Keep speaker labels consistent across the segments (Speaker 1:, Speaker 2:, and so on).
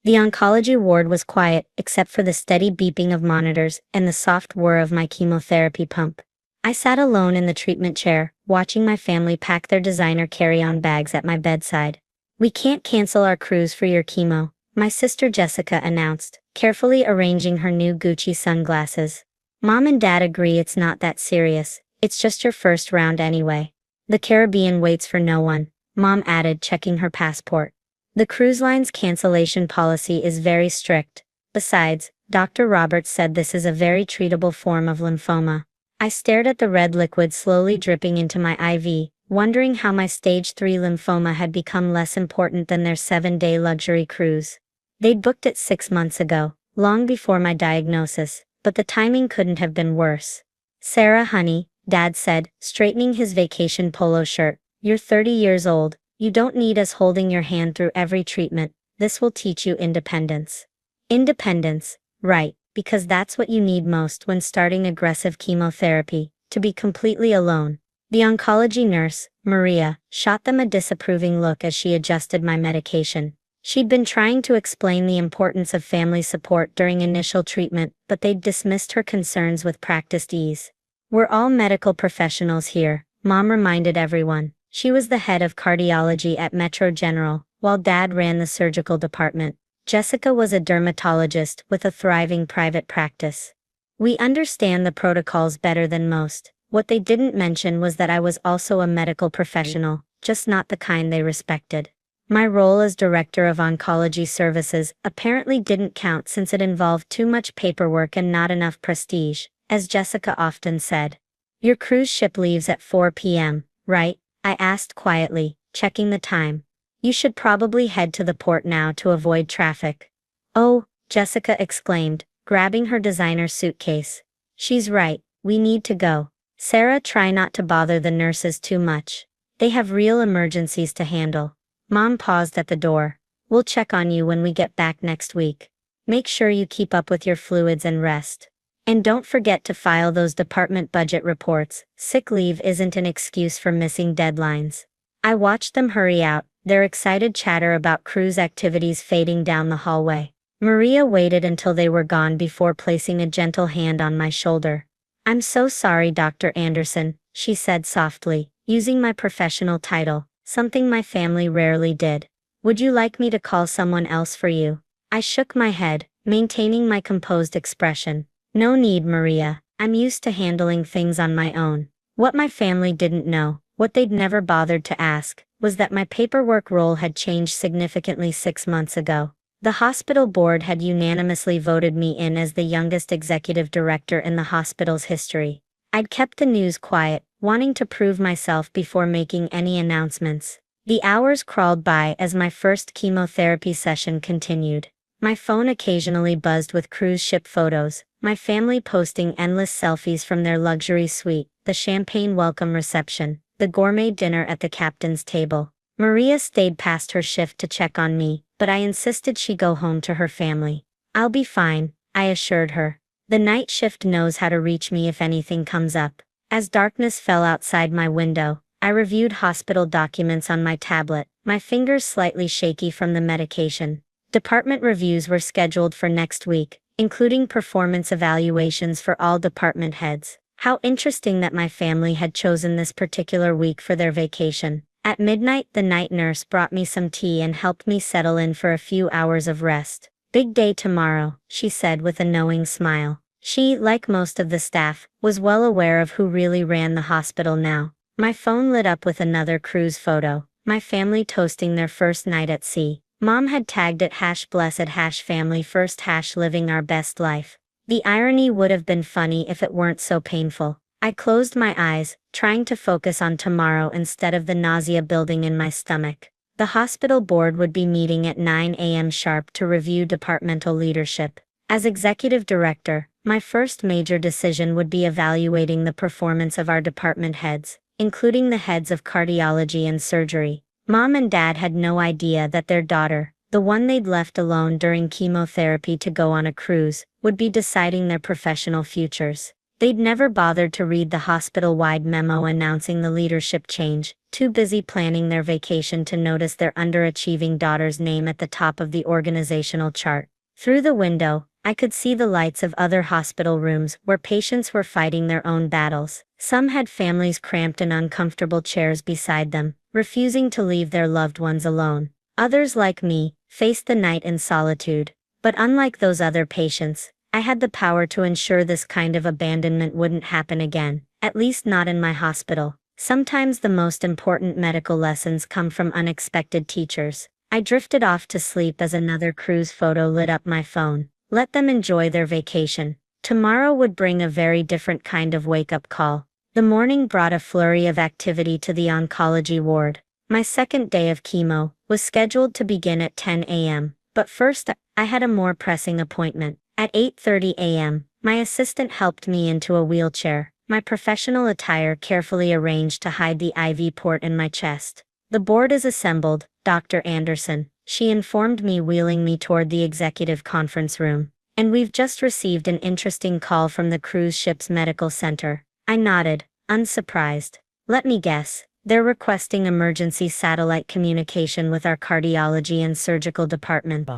Speaker 1: The oncology ward was quiet, except for the steady beeping of monitors and the soft whir of my chemotherapy pump. I sat alone in the treatment chair, watching my family pack their designer carry-on bags at my bedside. "We can't cancel our cruise for your chemo," my sister Jessica announced, carefully arranging her new Gucci sunglasses. "Mom and Dad agree it's not that serious. It's just your first round anyway. The Caribbean waits for no one," Mom added, checking her passport. "The cruise line's cancellation policy is very strict. Besides, Dr. Roberts said this is a very treatable form of lymphoma." I stared at the red liquid slowly dripping into my IV, wondering how my stage 3 lymphoma had become less important than their 7-day luxury cruise. They'd booked it 6 months ago, long before my diagnosis, but the timing couldn't have been worse. "Sarah, honey," Dad said, straightening his vacation polo shirt, "you're 30 years old. You don't need us holding your hand through every treatment. This will teach you independence." Independence, right, because that's what you need most when starting aggressive chemotherapy, to be completely alone. The oncology nurse, Maria, shot them a disapproving look as she adjusted my medication. She'd been trying to explain the importance of family support during initial treatment, but they'd dismissed her concerns with practiced ease. "We're all medical professionals here," Mom reminded everyone. She was the head of cardiology at Metro General, while Dad ran the surgical department. Jessica was a dermatologist with a thriving private practice. "We understand the protocols better than most." What they didn't mention was that I was also a medical professional, just not the kind they respected. My role as Director of Oncology Services apparently didn't count since it involved too much paperwork and not enough prestige, as Jessica often said. "Your cruise ship leaves at 4 p.m., right?" I asked quietly, checking the time. "You should probably head to the port now to avoid traffic." "Oh," Jessica exclaimed, grabbing her designer suitcase. "She's right, we need to go. Sarah, try not to bother the nurses too much. They have real emergencies to handle." Mom paused at the door. "We'll check on you when we get back next week. Make sure you keep up with your fluids and rest. And don't forget to file those department budget reports. Sick leave isn't an excuse for missing deadlines." I watched them hurry out, their excited chatter about cruise activities fading down the hallway. Maria waited until they were gone before placing a gentle hand on my shoulder. "I'm so sorry, Dr. Anderson," she said softly, using my professional title, something my family rarely did. "Would you like me to call someone else for you?" I shook my head, maintaining my composed expression. "No need, Maria. I'm used to handling things on my own." What my family didn't know, what they'd never bothered to ask, was that my paperwork role had changed significantly 6 months ago. The hospital board had unanimously voted me in as the youngest executive director in the hospital's history. I'd kept the news quiet, wanting to prove myself before making any announcements. The hours crawled by as my first chemotherapy session continued. My phone occasionally buzzed with cruise ship photos, my family posting endless selfies from their luxury suite, the champagne welcome reception, the gourmet dinner at the captain's table. Maria stayed past her shift to check on me, but I insisted she go home to her family. "I'll be fine," I assured her. "The night shift knows how to reach me if anything comes up." As darkness fell outside my window, I reviewed hospital documents on my tablet, my fingers slightly shaky from the medication. Department reviews were scheduled for next week, including performance evaluations for all department heads. How interesting that my family had chosen this particular week for their vacation. At midnight, the night nurse brought me some tea and helped me settle in for a few hours of rest. "Big day tomorrow," she said with a knowing smile. She, like most of the staff, was well aware of who really ran the hospital now. My phone lit up with another cruise photo, my family toasting their first night at sea. Mom had tagged it #blessed#family first #living our best life. The irony would have been funny if it weren't so painful. I closed my eyes, trying to focus on tomorrow instead of the nausea building in my stomach. The hospital board would be meeting at 9 a.m. sharp to review departmental leadership. As executive director, my first major decision would be evaluating the performance of our department heads, including the heads of cardiology and surgery. Mom and Dad had no idea that their daughter, the one they'd left alone during chemotherapy to go on a cruise, would be deciding their professional futures. They'd never bothered to read the hospital-wide memo announcing the leadership change, too busy planning their vacation to notice their underachieving daughter's name at the top of the organizational chart. Through the window, I could see the lights of other hospital rooms where patients were fighting their own battles. Some had families cramped in uncomfortable chairs beside them, refusing to leave their loved ones alone. Others, like me, faced the night in solitude. But unlike those other patients, I had the power to ensure this kind of abandonment wouldn't happen again, at least not in my hospital. Sometimes the most important medical lessons come from unexpected teachers. I drifted off to sleep as another cruise photo lit up my phone. Let them enjoy their vacation. Tomorrow would bring a very different kind of wake-up call. The morning brought a flurry of activity to the oncology ward. My second day of chemo was scheduled to begin at 10 a.m., but first I had a more pressing appointment. At 8:30 a.m., my assistant helped me into a wheelchair, my professional attire carefully arranged to hide the IV port in my chest. The board is assembled, Dr. Anderson, she informed me, wheeling me toward the executive conference room. And we've just received an interesting call from the cruise ship's medical center. I nodded, unsurprised. Let me guess, they're requesting emergency satellite communication with our cardiology and surgical department.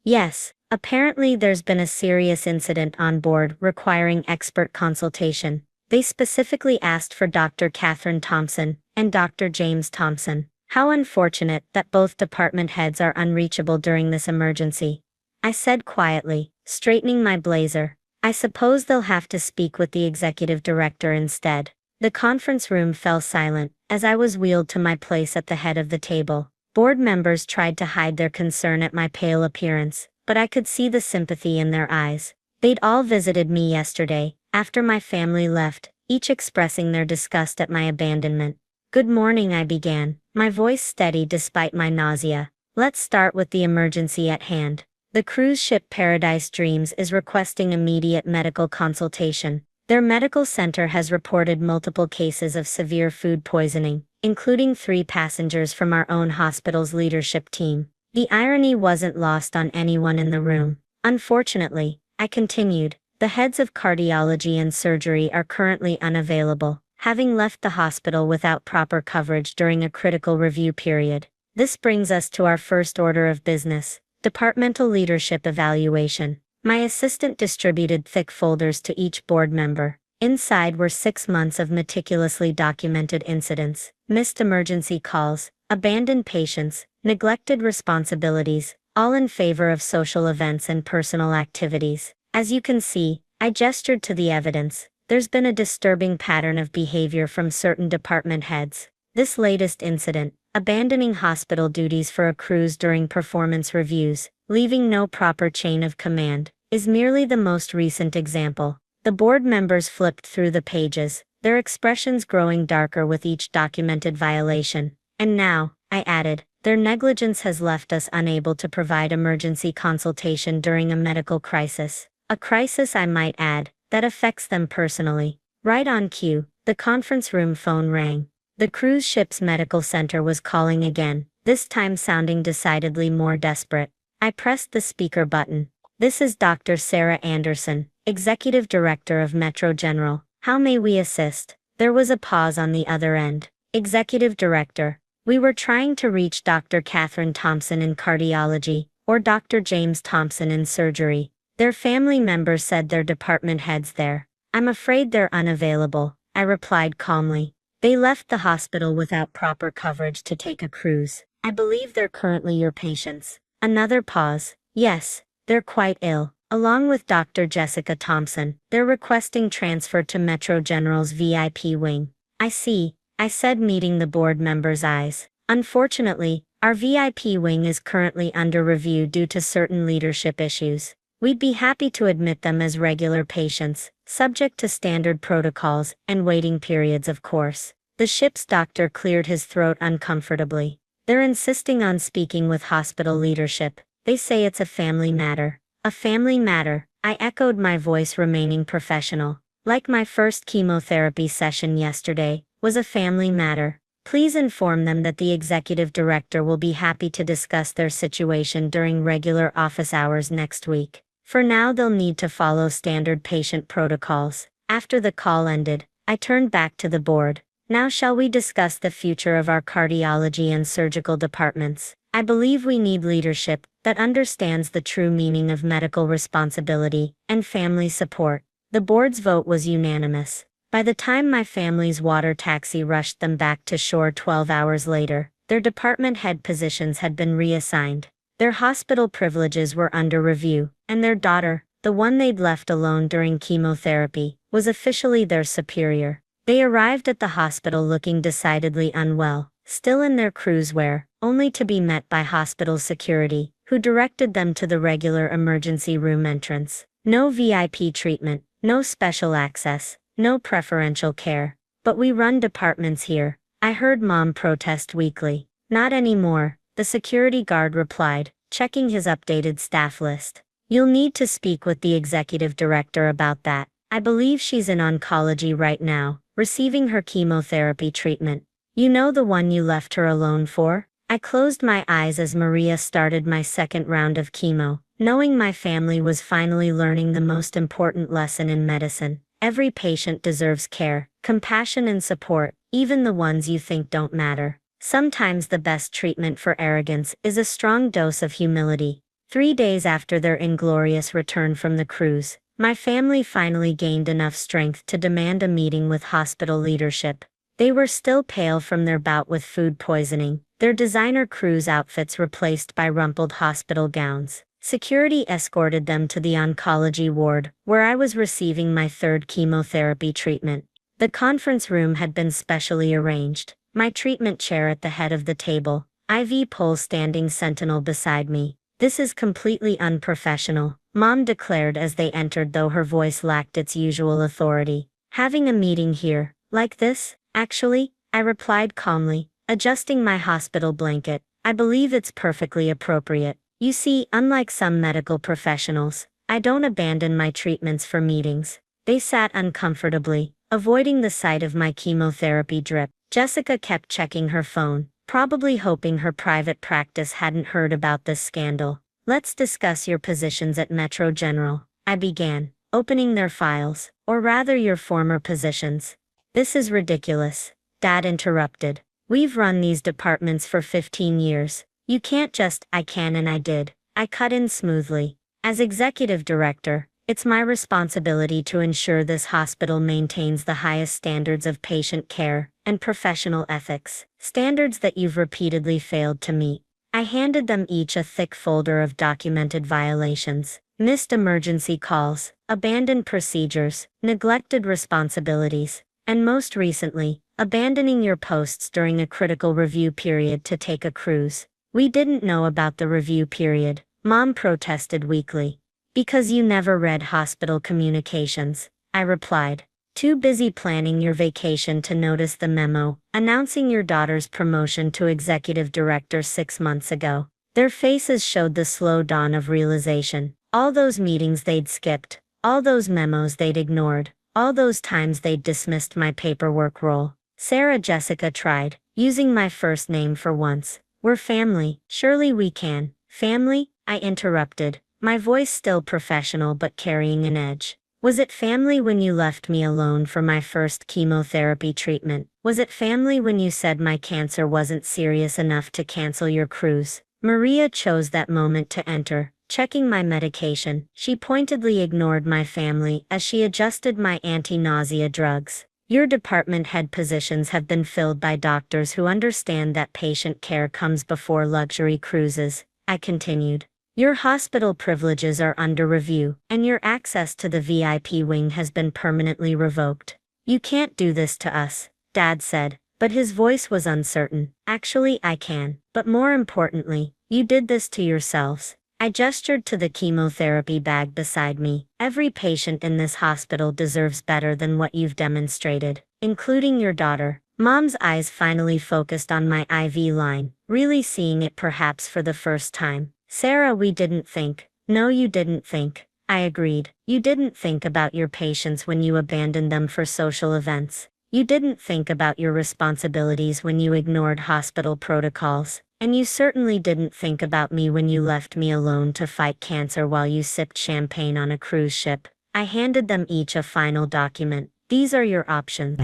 Speaker 1: Yes, apparently there's been a serious incident on board requiring expert consultation. They specifically asked for Dr. Catherine Thompson and Dr. James Thompson. How unfortunate that both department heads are unreachable during this emergency, I said quietly, straightening my blazer. I suppose they'll have to speak with the executive director instead. The conference room fell silent as I was wheeled to my place at the head of the table. Board members tried to hide their concern at my pale appearance, but I could see the sympathy in their eyes. They'd all visited me yesterday, after my family left, each expressing their disgust at my abandonment. Good morning, I began, my voice steady despite my nausea. Let's start with the emergency at hand. The cruise ship Paradise Dreams is requesting immediate medical consultation. Their medical center has reported multiple cases of severe food poisoning, including 3 passengers from our own hospital's leadership team. The irony wasn't lost on anyone in the room. Unfortunately, I continued, the heads of cardiology and surgery are currently unavailable, having left the hospital without proper coverage during a critical review period. This brings us to our first order of business, departmental leadership evaluation. My assistant distributed thick folders to each board member. Inside were 6 months of meticulously documented incidents, missed emergency calls, abandoned patients, neglected responsibilities, all in favor of social events and personal activities. As you can see, I gestured to the evidence. There's been a disturbing pattern of behavior from certain department heads. This latest incident, abandoning hospital duties for a cruise during performance reviews, leaving no proper chain of command, is merely the most recent example. The board members flipped through the pages, their expressions growing darker with each documented violation. And now, I added, their negligence has left us unable to provide emergency consultation during a medical crisis. A crisis, I might add, that affects them personally. Right on cue, the conference room phone rang. The cruise ship's medical center was calling again, this time sounding decidedly more desperate. I pressed the speaker button. This is Dr. Sarah Anderson, Executive Director of Metro General. How may we assist? There was a pause on the other end. Executive Director, we were trying to reach Dr. Catherine Thompson in cardiology, or Dr. James Thompson in surgery. Their family members said their department heads there. I'm afraid they're unavailable, I replied calmly. They left the hospital without proper coverage to take a cruise. I believe they're currently your patients. Another pause. Yes, they're quite ill. Along with Dr. Jessica Thompson, they're requesting transfer to Metro General's VIP wing. I see, I said, meeting the board members' eyes. Unfortunately, our VIP wing is currently under review due to certain leadership issues. We'd be happy to admit them as regular patients, subject to standard protocols and waiting periods, of course. The ship's doctor cleared his throat uncomfortably. They're insisting on speaking with hospital leadership. They say it's a family matter. A family matter, I echoed, my voice remaining professional. Like my first chemotherapy session yesterday, was a family matter. Please inform them that the executive director will be happy to discuss their situation during regular office hours next week. For now, they'll need to follow standard patient protocols. After the call ended, I turned back to the board. Now shall we discuss the future of our cardiology and surgical departments? I believe we need leadership that understands the true meaning of medical responsibility and family support. The board's vote was unanimous. By the time my family's water taxi rushed them back to shore 12 hours later, their department head positions had been reassigned. Their hospital privileges were under review, and their daughter, the one they'd left alone during chemotherapy, was officially their superior. They arrived at the hospital looking decidedly unwell, still in their cruise wear, only to be met by hospital security, who directed them to the regular emergency room entrance. No VIP treatment, no special access, no preferential care. But we run departments here, I heard Mom protest weakly. Not anymore, the security guard replied, checking his updated staff list. You'll need to speak with the executive director about that. I believe she's in oncology right now, receiving her chemotherapy treatment. You know the one you left her alone for? I closed my eyes as Maria started my second round of chemo, knowing my family was finally learning the most important lesson in medicine. Every patient deserves care, compassion and support, even the ones you think don't matter. Sometimes the best treatment for arrogance is a strong dose of humility. 3 days after their inglorious return from the cruise, my family finally gained enough strength to demand a meeting with hospital leadership. They were still pale from their bout with food poisoning, their designer cruise outfits replaced by rumpled hospital gowns. Security escorted them to the oncology ward, where I was receiving my third chemotherapy treatment. The conference room had been specially arranged, my treatment chair at the head of the table, IV pole standing sentinel beside me. This is completely unprofessional, Mom declared as they entered, though her voice lacked its usual authority. Having a meeting here, like this? Actually, I replied calmly, adjusting my hospital blanket. I believe it's perfectly appropriate. You see, unlike some medical professionals, I don't abandon my treatments for meetings. They sat uncomfortably, avoiding the sight of my chemotherapy drip. Jessica kept checking her phone, probably hoping her private practice hadn't heard about this scandal. Let's discuss your positions at Metro General, I began, opening their files, or rather your former positions. This is ridiculous, Dad interrupted. We've run these departments for 15 years. You can't just, I can and I did. I cut in smoothly. As executive director, it's my responsibility to ensure this hospital maintains the highest standards of patient care and professional ethics, standards that you've repeatedly failed to meet. I handed them each a thick folder of documented violations, missed emergency calls, abandoned procedures, neglected responsibilities, and most recently, abandoning your posts during a critical review period to take a cruise. We didn't know about the review period, Mom protested weakly. Because you never read hospital communications, I replied. Too busy planning your vacation to notice the memo, announcing your daughter's promotion to executive director 6 months ago. Their faces showed the slow dawn of realization. All those meetings they'd skipped, all those memos they'd ignored, all those times they'd dismissed my paperwork role. Sarah Jessica tried, using my first name for once. We're family, surely we can. Family? I interrupted, my voice still professional but carrying an edge. Was it family when you left me alone for my first chemotherapy treatment? Was it family when you said my cancer wasn't serious enough to cancel your cruise? Maria chose that moment to enter, checking my medication. She pointedly ignored my family as she adjusted my anti-nausea drugs. Your department head positions have been filled by doctors who understand that patient care comes before luxury cruises, I continued. Your hospital privileges are under review, and your access to the VIP wing has been permanently revoked. You can't do this to us, Dad said, but his voice was uncertain. Actually, I can, but more importantly, you did this to yourselves. I gestured to the chemotherapy bag beside me. Every patient in this hospital deserves better than what you've demonstrated, including your daughter. Mom's eyes finally focused on my IV line, really seeing it perhaps for the first time. Sarah, we didn't think. No, you didn't think. I agreed. You didn't think about your patients when you abandoned them for social events. You didn't think about your responsibilities when you ignored hospital protocols. And you certainly didn't think about me when you left me alone to fight cancer while you sipped champagne on a cruise ship. I handed them each a final document. These are your options.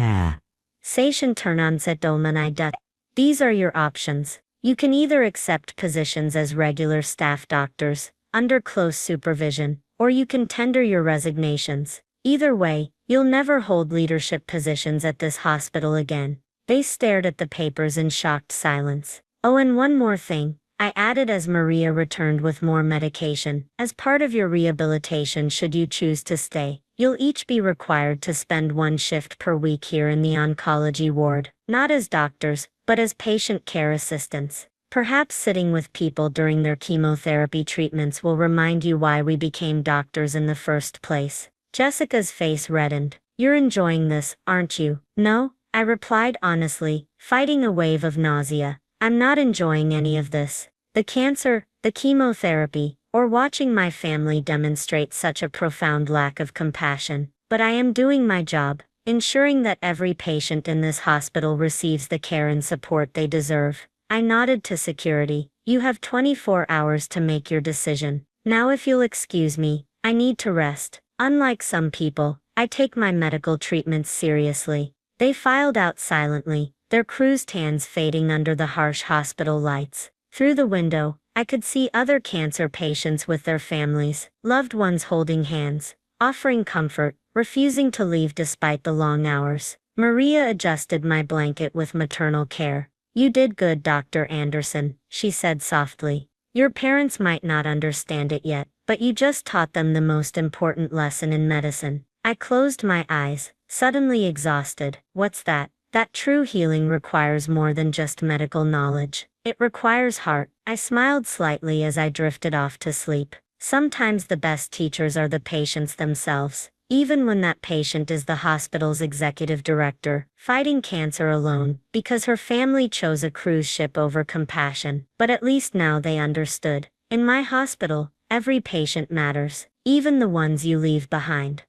Speaker 1: Session Turnan said Dolmanai. These are your options. You can either accept positions as regular staff doctors, under close supervision, or you can tender your resignations. Either way, you'll never hold leadership positions at this hospital again. They stared at the papers in shocked silence. Oh, and one more thing, I added as Maria returned with more medication. As part of your rehabilitation, should you choose to stay, you'll each be required to spend one shift per week here in the oncology ward, not as doctors, but as patient care assistants. Perhaps sitting with people during their chemotherapy treatments will remind you why we became doctors in the first place. Jessica's face reddened. You're enjoying this, aren't you? No, I replied honestly, fighting a wave of nausea. I'm not enjoying any of this. The cancer, the chemotherapy, or watching my family demonstrate such a profound lack of compassion. But I am doing my job, ensuring that every patient in this hospital receives the care and support they deserve. I nodded to security. You have 24 hours to make your decision. Now if you'll excuse me, I need to rest. Unlike some people, I take my medical treatments seriously. They filed out silently, their creused hands fading under the harsh hospital lights. Through the window, I could see other cancer patients with their families, loved ones holding hands, offering comfort, refusing to leave despite the long hours. Maria adjusted my blanket with maternal care. You did good, Dr. Anderson, she said softly. Your parents might not understand it yet, but you just taught them the most important lesson in medicine. I closed my eyes, suddenly exhausted. What's that? That true healing requires more than just medical knowledge. It requires heart. I smiled slightly as I drifted off to sleep. Sometimes the best teachers are the patients themselves, even when that patient is the hospital's executive director, fighting cancer alone, because her family chose a cruise ship over compassion. But at least now they understood. In my hospital, every patient matters, even the ones you leave behind.